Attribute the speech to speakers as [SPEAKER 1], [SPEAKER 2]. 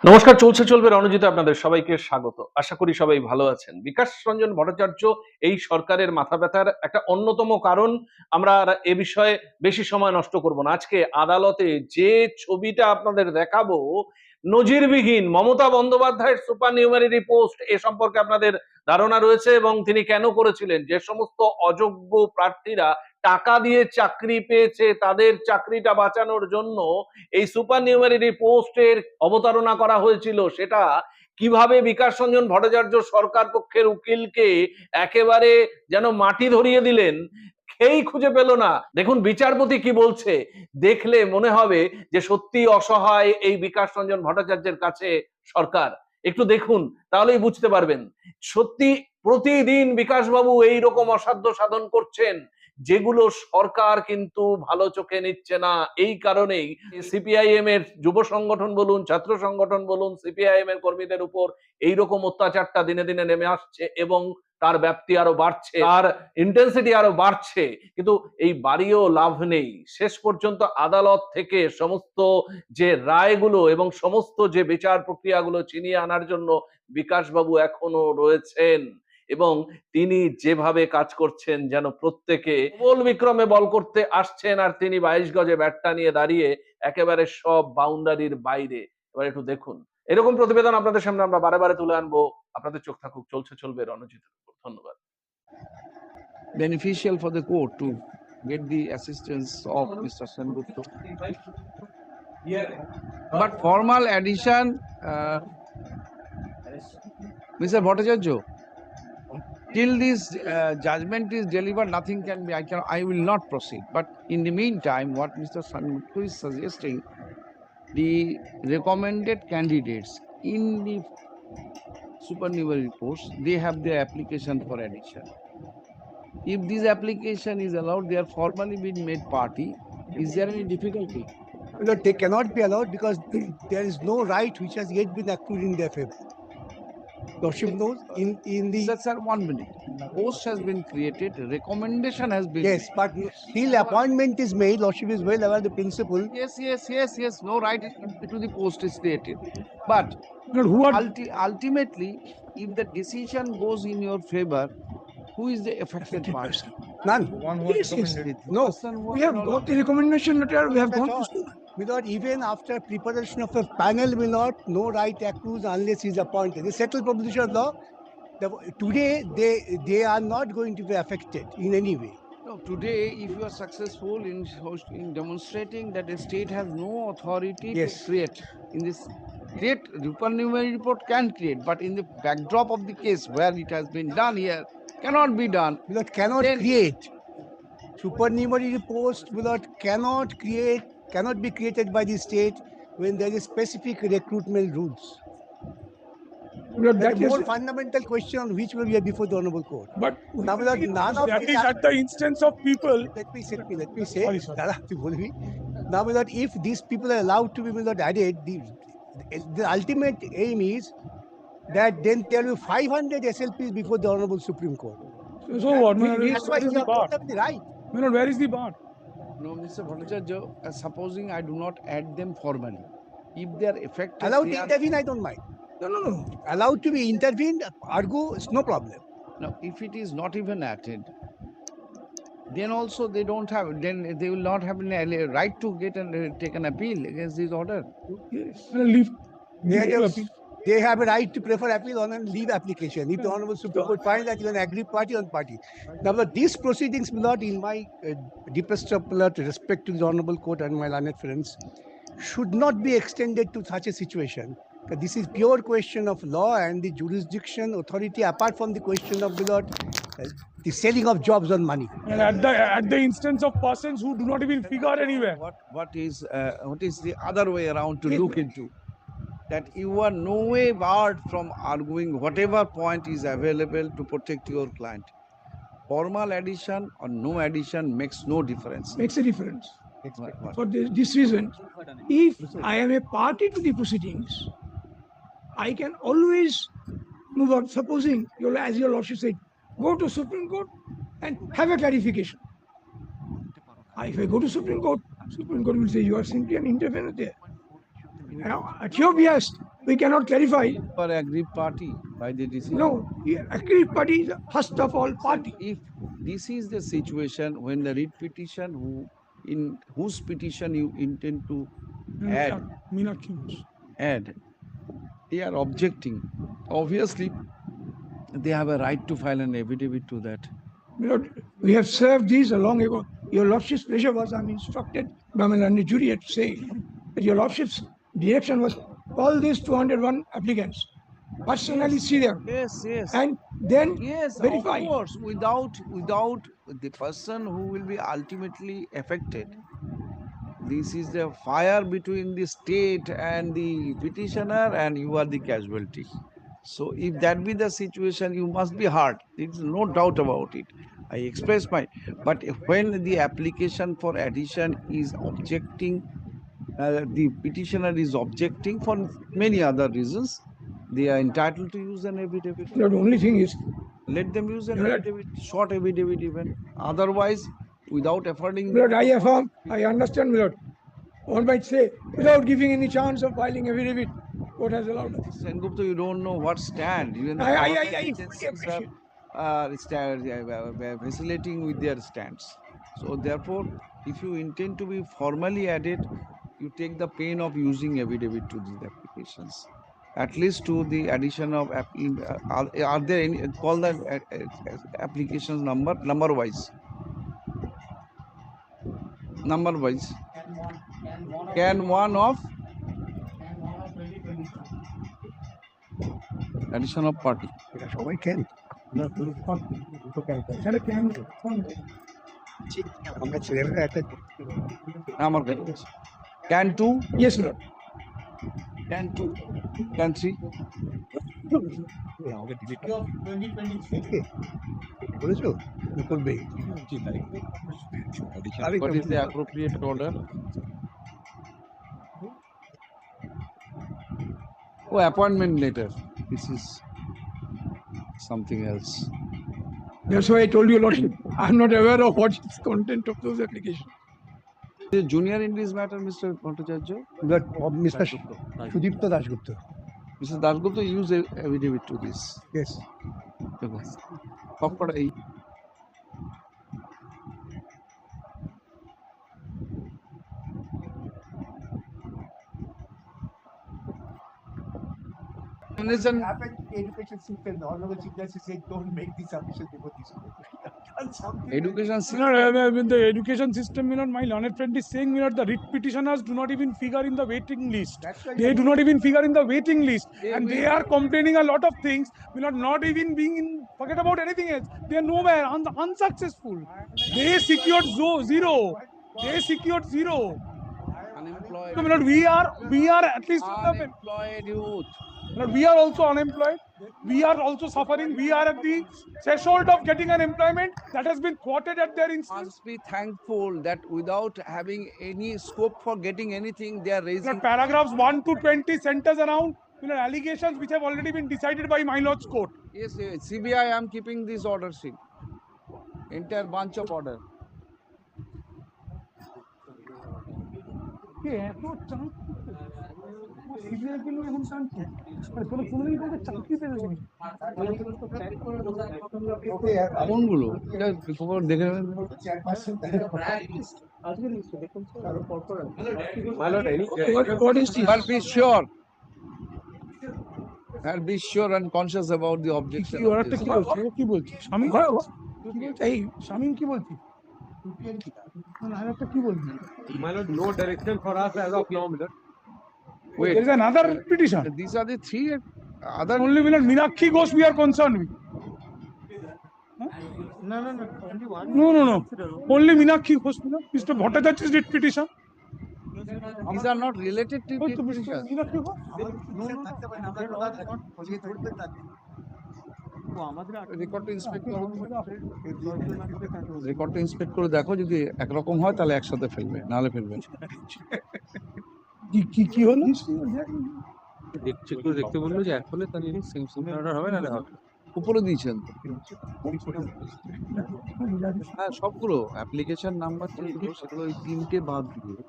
[SPEAKER 1] নমস্কার, চলছে চলবে রণজিতে আপনাদের সবাইকে স্বাগত। আশা করি সবাই ভালো আছেন। বিকাশ রঞ্জন ভট্টাচার্য এই সরকারের মাথা ব্যথার একটা অন্যতম কারণ। আমরা আর এ বিষয়ে বেশি সময় নষ্ট করব না। আজকে আদালতে যে ছবিটা আপনাদের দেখাবো, নজিরবিহীন। মমতা বন্দ্যোপাধ্যায়ের সুপারনিউমারি পোস্ট এ সম্পর্কে আপনাদের ধারণা রয়েছে এবং তিনি কেন করেছিলেন। যে সমস্ত অযোগ্য প্রার্থীরা টাকা দিয়ে চাকরি পেয়েছে তাদের চাকরিটা বাঁচানোর জন্য এই সুপারনিউমারি পোস্টের অবতারণা করা হয়েছিল, সেটা কিভাবে বিকাশ রঞ্জন ভট্টাচার্য সরকার পক্ষের উকিলকে একেবারে যেন মাটি ধরিয়ে দিলেন, খেই খুঁজে পেল না। দেখুন বিচারপতি কি বলছে, দেখলে মনে হবে যে সত্যি অসহায় এই বিকাশ রঞ্জন ভট্টাচার্যের কাছে সরকার। একটু দেখুন, তাহলেই বুঝতে পারবেন। সত্যি প্রতিদিন বিকাশবাবু এইরকম অসাধ্য সাধন করছেন, যেগুলো সরকার কিন্তু ভালো চোখে নিচ্ছে না। এই কারণেই সিপিআইএম এর যুব সংগঠন বলুন, ছাত্র সংগঠন বলুন, সিপিআইএম এর কর্মীদের উপর এইরকম অত্যাচারটা দিনে দিনে নেমে আসছে এবং তার ব্যাপ্তি আরো বাড়ছে, তার ইন্টেন্সিটি আরো বাড়ছে। কিন্তু এই বাড়িও লাভ নেই। শেষ পর্যন্ত আদালত থেকে সমস্ত যে রায়গুলো এবং সমস্ত যে বিচার প্রক্রিয়াগুলো ছিনিয়ে আনার জন্য বিকাশবাবু এখনো রয়েছেন এবং তিনি যেভাবে কাজ করছেন যেন প্রত্যেকে বল বিক্রমে বল করতে আসছেন আর তিনি 22 গজে ব্যাটটা নিয়ে দাঁড়িয়ে একেবারে সব বাউন্ডারির বাইরে। এবার একটু দেখুন, এরকম প্রতিবেদন আপনাদের সামনে আমরা বারে বারে তুলে আনবো। আপনাদের চোখ থাকুক চলছে চলবে রণজিতের উপর। ধন্যবাদ।
[SPEAKER 2] Beneficial for the court to get the assistance of Mr. Sengupta. But formal addition, Mr. Bhattacharya, till this judgment is delivered, nothing can be. I will not proceed. But in the meantime, what Mr. Sengupta is suggesting, the recommended candidates in the supernumerary post, they have their application for addition. If this application is allowed, they are formally been made party. Is there any difficulty?
[SPEAKER 3] No, they cannot be allowed because there is no right which has yet been accrued in their favor. Lordship knows in the
[SPEAKER 2] Sir, 1 minute. Post has been created, recommendation has been
[SPEAKER 3] yes, but till appointment is made, Lordship is well aware of the principle.
[SPEAKER 2] Yes. No right to the post is created. But ultimately, if the decision goes in your favor, who is the affected person?
[SPEAKER 3] None.
[SPEAKER 4] Yes.
[SPEAKER 3] No.
[SPEAKER 4] We have got the recommendation letter. We have gone to
[SPEAKER 3] Without even after preparation of a panel, will not no right accrues unless he is appointed. The settled proposition of law. Today they are not going to be affected in any way.
[SPEAKER 2] No, today, if you are successful in demonstrating that the state has no authority
[SPEAKER 3] Yes.
[SPEAKER 2] to create, in this create supernumerary report can create, but in the backdrop of the case where it has been done here, cannot be done.
[SPEAKER 3] Without cannot
[SPEAKER 2] Then-
[SPEAKER 3] create. Supernumerary post without cannot be created by the state when there is specific recruitment rules.
[SPEAKER 4] that
[SPEAKER 3] That's a
[SPEAKER 4] is,
[SPEAKER 3] more fundamental question on which we are before the Honorable Court.
[SPEAKER 4] but
[SPEAKER 3] Now, without none of
[SPEAKER 4] that
[SPEAKER 3] the-
[SPEAKER 4] is at the instance of people.
[SPEAKER 3] Let me say.
[SPEAKER 4] Sorry.
[SPEAKER 3] Dada, you bol me. Now, without if these people are allowed to be without added, the ultimate aim is that then there will be 500 SLPs before the Honorable Supreme Court.
[SPEAKER 4] So what?
[SPEAKER 3] That's why
[SPEAKER 4] Where is
[SPEAKER 3] they
[SPEAKER 4] the bar?
[SPEAKER 3] don't have the right.
[SPEAKER 4] Where is the bar?
[SPEAKER 2] No, Mr. Bhattacharya, supposing I do not add them formally, if they are effective,
[SPEAKER 3] Allowed
[SPEAKER 2] they
[SPEAKER 3] to
[SPEAKER 2] are-
[SPEAKER 3] intervene, I don't mind.
[SPEAKER 4] No.
[SPEAKER 3] Allowed to be intervened, argue, it's no problem.
[SPEAKER 2] Now, if it is not even added, then also they don't have, then they will not have any right to get and take an appeal against this order.
[SPEAKER 4] Yes. Leave.
[SPEAKER 3] They have a right to prefer appeal on a leave application. If the Honorable Supreme Court finds that you are an aggrieved party on party. Now, but these proceedings will not, in my deepest of respect to the Honorable Court and my learned friends, should not be extended to such a situation. This is pure question of law and the jurisdiction authority, apart from the question of the selling of jobs on money.
[SPEAKER 4] And at the instance of persons who do not even figure anywhere.
[SPEAKER 2] What is the other way around to look into? That you are no way barred from arguing whatever point is available to protect your client. Formal addition or no addition makes no difference.
[SPEAKER 4] Makes a difference.
[SPEAKER 2] What?
[SPEAKER 4] For this reason, if I am a party to the proceedings, I can always move on. Supposing, as your lordship said, go to Supreme Court and have a clarification. If I go to Supreme Court will say you are simply an intervener there. Now, at your behest, we cannot clarify.
[SPEAKER 2] For aggrieved party by the decision.
[SPEAKER 4] No, aggrieved party is first of all party.
[SPEAKER 2] If this is the situation when the writ petition in whose petition you intend to add, they are objecting. Obviously, they have a right to file an affidavit to that.
[SPEAKER 4] My lord, we have served these long ago. Your lordship's pleasure was, I'm instructed by my learned jury to say that your lordship's direction was all these 201 applicants personally see them
[SPEAKER 2] Yes, yes.
[SPEAKER 4] and then
[SPEAKER 2] Yes,
[SPEAKER 4] verify.
[SPEAKER 2] of course, without the person who will be ultimately affected. This is the fire between the state and the petitioner, and you are the casualty. So if that be the situation, you must be hard. There is no doubt about it. I express my, but when the application for addition is objecting, the petitioner is objecting for many other reasons, they are entitled to use an affidavit.
[SPEAKER 4] The only thing is,
[SPEAKER 2] Let them use an
[SPEAKER 4] Lord,
[SPEAKER 2] affidavit, short affidavit even. Otherwise, without affording
[SPEAKER 4] my lord, I affirm, I understand, my lord. One might say, without giving any chance of filing affidavit, court has allowed us.
[SPEAKER 2] Sengupta, you don't know what stand. Even the
[SPEAKER 4] I
[SPEAKER 2] government
[SPEAKER 4] fully
[SPEAKER 2] agencies
[SPEAKER 4] appreciate.
[SPEAKER 2] are vacillating with their stands. So therefore, if you intend to be formally added, you take the pain of using affidavit to these applications. At least to the addition of, are there any, call the applications number wise. Number wise. Can one of addition of party.
[SPEAKER 3] সবাই can. আমরা ছেলেমেয়েরা একটা
[SPEAKER 2] আমার কাছে can 2,
[SPEAKER 4] Yes, my lord.
[SPEAKER 2] can 2, can 3.
[SPEAKER 3] আমাকে delete বলেছো করবে
[SPEAKER 2] What is the appropriate order? Oh, appointment letter. This is something else.
[SPEAKER 4] That's why I told you, lordship, I'm not aware of what is content of those applications.
[SPEAKER 2] The junior in this matter, Mr. Bhattacharya,
[SPEAKER 3] mister Sudipta Dasgupta
[SPEAKER 2] Mr. Dasgupta use a affidavit to this.
[SPEAKER 3] Yes
[SPEAKER 2] Proper এই Listen,
[SPEAKER 3] education system, the honorable chief justice said, don't make this submission before this court.
[SPEAKER 2] education
[SPEAKER 5] You know, with the education system, you know, my learned friend is saying, you know, the writ petitioners do not even figure in the waiting list.
[SPEAKER 3] That's why
[SPEAKER 5] They do not even figure in the waiting list.
[SPEAKER 2] They
[SPEAKER 5] And they
[SPEAKER 2] will.
[SPEAKER 5] are complaining a lot of things, you know, not even being in, forget about anything else. They are nowhere, unsuccessful. They secured zero. They secured zero.
[SPEAKER 2] unemployed,
[SPEAKER 5] So, you know, we are at least,
[SPEAKER 2] unemployed youth.
[SPEAKER 5] you know, we are also unemployed. We are also suffering. We are at the threshold of getting an employment that has been thwarted at their instance.
[SPEAKER 2] Must be thankful that without having any scope for getting anything, they are
[SPEAKER 5] You
[SPEAKER 2] raising.
[SPEAKER 5] know, paragraphs 1 to 20 centers around, you know, allegations which have already been decided by my lord's court.
[SPEAKER 2] Yes, yes, CBI, I am keeping this order sheet. Entire bunch of order. কোনগুলো এটা খবর দেখে নেবেন।
[SPEAKER 4] What is this?
[SPEAKER 2] But be sure. And be sure and conscious about the objection.
[SPEAKER 5] You
[SPEAKER 2] of
[SPEAKER 5] are
[SPEAKER 2] this.
[SPEAKER 5] কি বলছে? কি বলছে? শামীম এই শামীম কি বলছে? আরেকটা কি বলছে?
[SPEAKER 6] My lord, no direction for us as of now, my lord.
[SPEAKER 2] Wait,
[SPEAKER 5] There is another petition.
[SPEAKER 2] these are the three other.
[SPEAKER 5] Only you know, Meenakshi Ghosh we are concerned with. No. Only Meenakshi Ghosh, you know, Mr. Bhattacharya's writ petition.
[SPEAKER 2] These are not related to
[SPEAKER 5] Oh,
[SPEAKER 2] the
[SPEAKER 5] to Mr.
[SPEAKER 2] petition.
[SPEAKER 5] Meenakshi Ghosh?
[SPEAKER 2] Record inspect করো, record inspect করে দেখো, যদি একরকম হয় তাহলে একসাথে ফেলবে, নাহলে ফেলবে।
[SPEAKER 5] কি হলো?
[SPEAKER 6] চেক করে দেখতে বললো যে এক হলে তাহলে অর্ডার হবে না হবে।
[SPEAKER 2] উপরে দিয়েছেন তো। হ্যাঁ, সবগুলো অ্যাপ্লিকেশন নাম্বার সেগুলো ওই 3টে বাদ দিয়ে